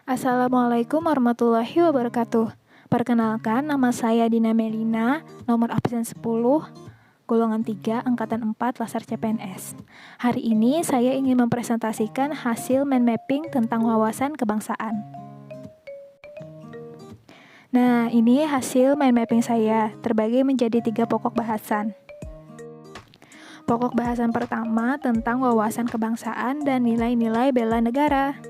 Assalamualaikum warahmatullahi wabarakatuh. Perkenalkan, nama saya Dina Melina, nomor absen 10, golongan 3, angkatan 4, Laskar CPNS. Hari ini saya ingin mempresentasikan hasil mind mapping tentang wawasan kebangsaan. Nah, ini hasil mind mapping saya, terbagi menjadi 3 pokok bahasan. Pokok bahasan pertama tentang wawasan kebangsaan dan nilai-nilai bela negara.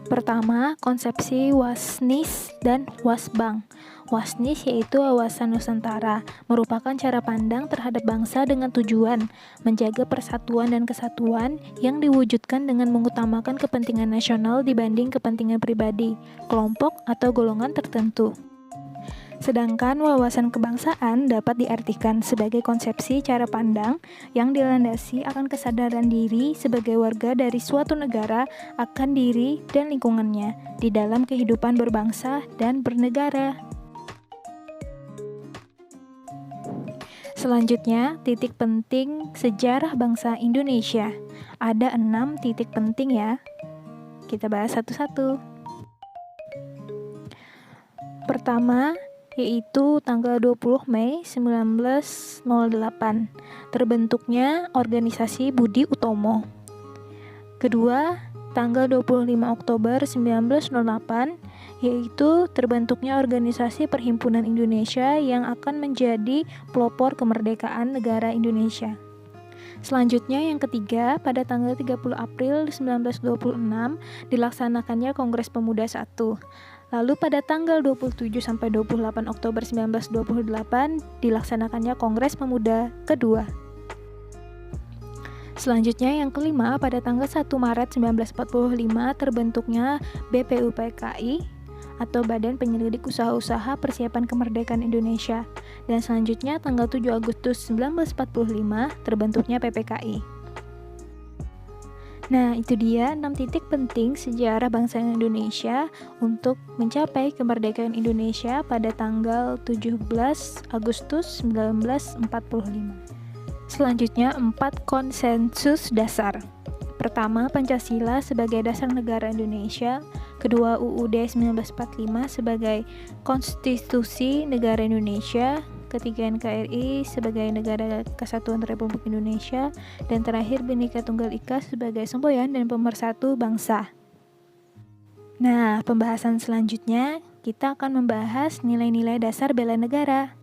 Pertama, konsepsi Wasnis dan Wasbang. Wasnis yaitu wawasan Nusantara, merupakan cara pandang terhadap bangsa dengan tujuan menjaga persatuan dan kesatuan yang diwujudkan dengan mengutamakan kepentingan nasional dibanding kepentingan pribadi, kelompok, atau golongan tertentu. Sedangkan wawasan kebangsaan dapat diartikan sebagai konsepsi cara pandang yang dilandasi akan kesadaran diri sebagai warga dari suatu negara akan diri dan lingkungannya di dalam kehidupan berbangsa dan bernegara. Selanjutnya, titik penting sejarah bangsa Indonesia. Ada 6 titik penting ya. Kita bahas satu-satu. Pertama, yaitu tanggal 20 Mei 1908, terbentuknya organisasi Budi Utomo. Kedua, tanggal 25 Oktober 1908, yaitu terbentuknya organisasi Perhimpunan Indonesia yang akan menjadi pelopor kemerdekaan negara Indonesia. Selanjutnya yang ketiga, pada tanggal 30 April 1926 dilaksanakannya Kongres Pemuda I. Lalu pada tanggal 27 sampai 28 Oktober 1928 dilaksanakannya Kongres Pemuda kedua. Selanjutnya yang kelima, pada tanggal 1 Maret 1945 terbentuknya BPUPKI atau Badan Penyelidik Usaha-Usaha Persiapan Kemerdekaan Indonesia. Dan selanjutnya tanggal 7 Agustus 1945 terbentuknya PPKI. Nah, itu dia 6 titik penting sejarah bangsa Indonesia untuk mencapai kemerdekaan Indonesia pada tanggal 17 Agustus 1945. Selanjutnya, 4 konsensus dasar. Pertama, Pancasila sebagai dasar negara Indonesia. Kedua, UUD 1945 sebagai konstitusi negara Indonesia. Ketiga, NKRI sebagai Negara Kesatuan Republik Indonesia, dan terakhir Bhinneka Tunggal Ika sebagai semboyan dan pemersatu bangsa. Nah, pembahasan selanjutnya kita akan membahas nilai-nilai dasar bela negara.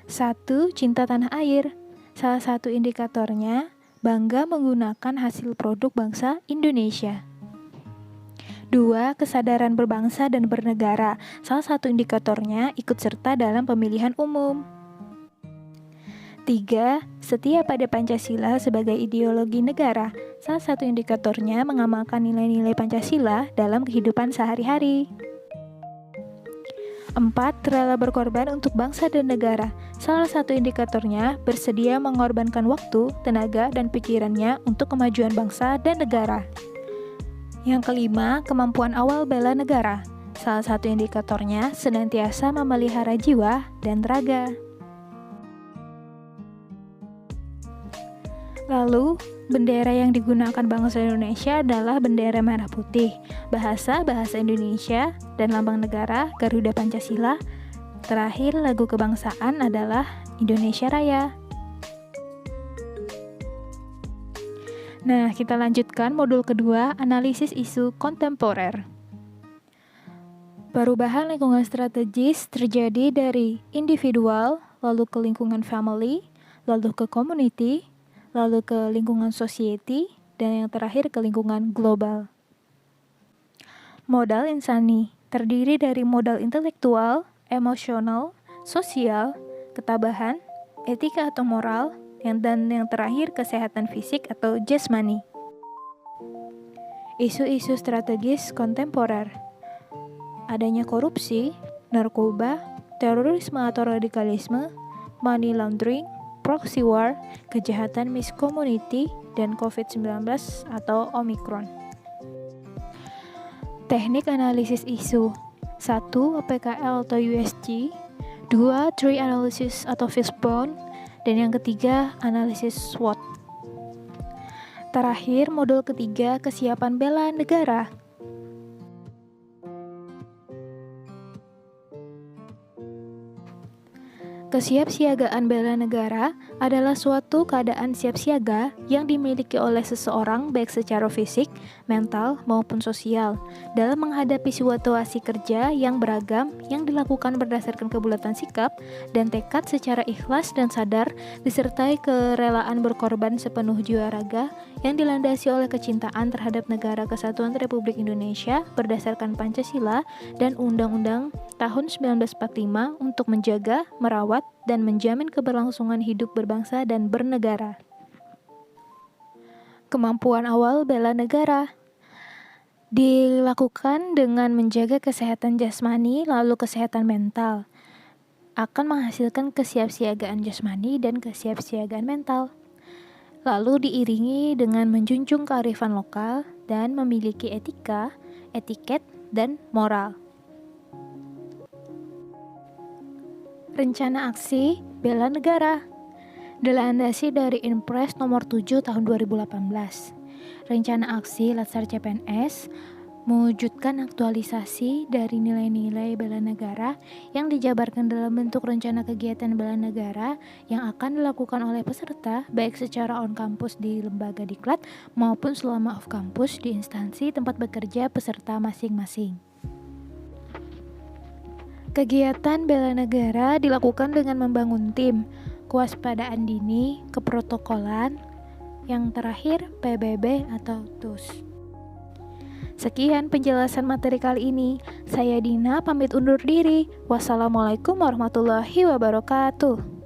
1. Cinta tanah air. Salah satu indikatornya bangga menggunakan hasil produk bangsa Indonesia. 2. Kesadaran berbangsa dan bernegara. Salah satu indikatornya ikut serta dalam pemilihan umum. 3. Setia pada Pancasila sebagai ideologi negara. Salah satu indikatornya mengamalkan nilai-nilai Pancasila dalam kehidupan sehari-hari. 4. Rela berkorban untuk bangsa dan negara. Salah satu indikatornya bersedia mengorbankan waktu, tenaga, dan pikirannya untuk kemajuan bangsa dan negara. Yang kelima, kemampuan awal bela negara. Salah satu indikatornya senantiasa memelihara jiwa dan raga. Lalu, bendera yang digunakan bangsa Indonesia adalah bendera merah putih, bahasa Indonesia, dan lambang negara Garuda Pancasila. Terakhir, lagu kebangsaan adalah Indonesia Raya. Nah, kita lanjutkan modul kedua, analisis isu kontemporer. Perubahan lingkungan strategis terjadi dari individual, lalu ke lingkungan family, lalu ke community, lalu ke lingkungan society, dan yang terakhir ke lingkungan global. Modal insani terdiri dari modal intelektual, emosional, sosial, ketabahan, etika atau moral, dan yang terakhir kesehatan fisik atau jasmani. Isu-isu strategis kontemporer. Adanya korupsi, narkoba, terorisme atau radikalisme, money laundering, proxy war, kejahatan miscommunity, dan COVID-19 atau Omicron. Teknik analisis isu. 1. PKL atau USG. 2. Tree analysis atau fishbone. Dan yang ketiga, analisis SWOT. Terakhir, modul ketiga, kesiapan bela negara. Kesiapsiagaan bela negara adalah suatu keadaan siap siaga yang dimiliki oleh seseorang baik secara fisik, mental, maupun sosial dalam menghadapi situasi kerja yang beragam yang dilakukan berdasarkan kebulatan sikap dan tekad secara ikhlas dan sadar disertai kerelaan berkorban sepenuh jiwa raga yang dilandasi oleh kecintaan terhadap Negara Kesatuan Republik Indonesia berdasarkan Pancasila dan Undang-Undang tahun 1945 untuk menjaga, merawat, dan menjamin keberlangsungan hidup berbangsa dan bernegara. Kemampuan awal bela negara dilakukan dengan menjaga kesehatan jasmani lalu kesehatan mental, akan menghasilkan kesiapsiagaan jasmani dan kesiapsiagaan mental. Lalu diiringi dengan menjunjung kearifan lokal dan memiliki etika, etiket, dan moral. Rencana aksi bela negara dilandasi dari Inpres nomor 7 tahun 2018. Rencana aksi Latsar CPNS mewujudkan aktualisasi dari nilai-nilai bela negara yang dijabarkan dalam bentuk rencana kegiatan bela negara yang akan dilakukan oleh peserta baik secara on kampus di lembaga diklat maupun selama off kampus di instansi tempat bekerja peserta masing-masing. Kegiatan bela negara dilakukan dengan membangun tim, kewaspadaan dini, keprotokolan, yang terakhir PBB atau TUS. Sekian penjelasan materi kali ini. Saya Dina pamit undur diri. Wassalamualaikum warahmatullahi wabarakatuh.